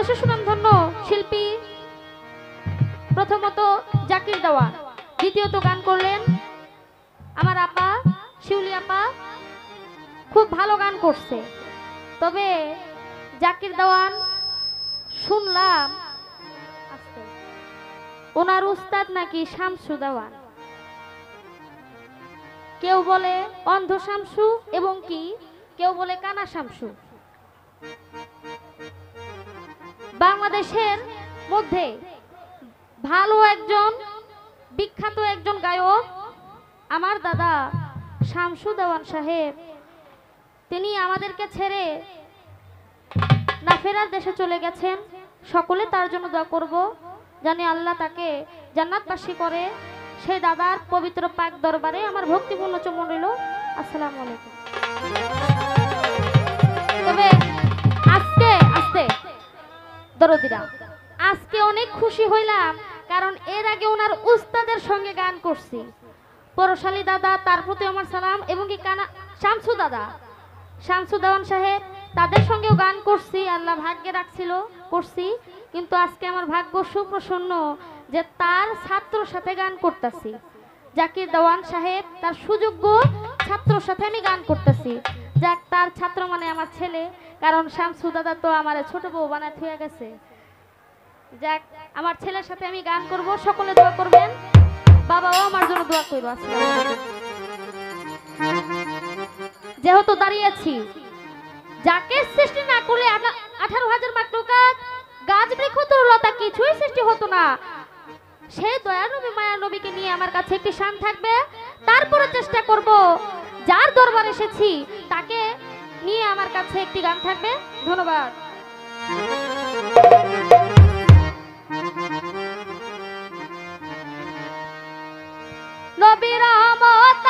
বাংলাদেশের সুনামধন্য শিল্পী প্রথমত জাকির দেওয়ান, দ্বিতীয়ত গান করলেন আমার আপা শিউলি আপা, খুব ভালো গান করছে। তবে জাকির দেওয়ান শুনলাম ওনার উস্তাদ নাকি শামসু দেওয়ান, কেউ বলে অন্ধ শামসু এবং কি কেউ বলে কানা শামসু। বাংলাদেশের মধ্যে ভালো একজন বিখ্যাত একজন গায়ক আমার দাদা শামসু দেওয়ান সাহেব, তিনি আমাদেরকে ছেড়ে না ফেরার দেশে চলে গেছেন। সকলে তার জন্য দোয়া করব, জানি আল্লাহ তাকে জান্নাতবাসী করে। সেই দাদার পবিত্র পাক দরবারে আমার ভক্তিপূর্ণ চুম্বন রইল। আসসালামু আলাইকুম। তবে আজকে দরদিরা আজকে অনেক খুশি হইলাম, কারণ এর আগে ওনার উস্তাদের সঙ্গে গান করছি। পরশালী দাদা, তার প্রতি আমার সালাম, এবং কি কানা শামসু দাদা, শামসু দেওয়ান সাহেব, তাদের সঙ্গেও গান করছি। আল্লাহ ভাগ্যে রাখছিল করছি, কিন্তু আজকে আমার ভাগ্য সুপ্রসন্ন যে তার ছাত্রর সাথে গান করতেছি। জাকির দেওয়ান সাহেব তার সুযোগ্য ছাত্রর সাথে আমি গান করতেছি। যাক, তার ছাত্র মানে আমার ছেলে, কারণ শামসু দাদা তো আমার ছোট বউ বানায় থুয়ে গেছে। যাক, আমার ছেলের সাথে আমি গান করব, সকলে দোয়া করবেন, বাবাও আমার জন্য দোয়া করবে। যেহেতু দাঁড়িয়েছি, যাকে সৃষ্টি না করলে 18,000 মাকলুকাত গাছ বৃক্ষ তরুলতা কিছুই সৃষ্টি হতো না। সেই দয়া নবী মায়া নবীকে নিয়ে আমার কাছে একটি শান থাকবে, তারপরে চেষ্টা করব যার দরবার এসেছি তাকে নিয়ে আমার কাছে একটি গান থাকবে। ধন্যবাদ। নবী রহমত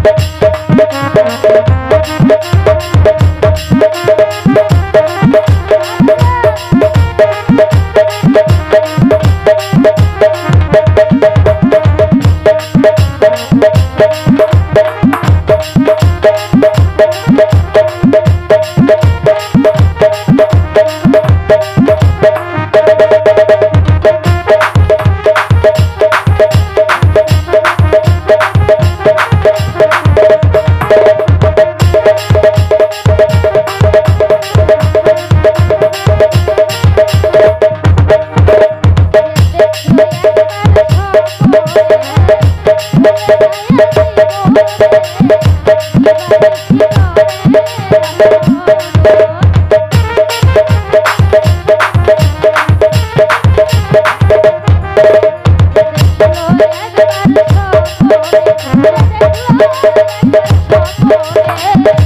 Thank you.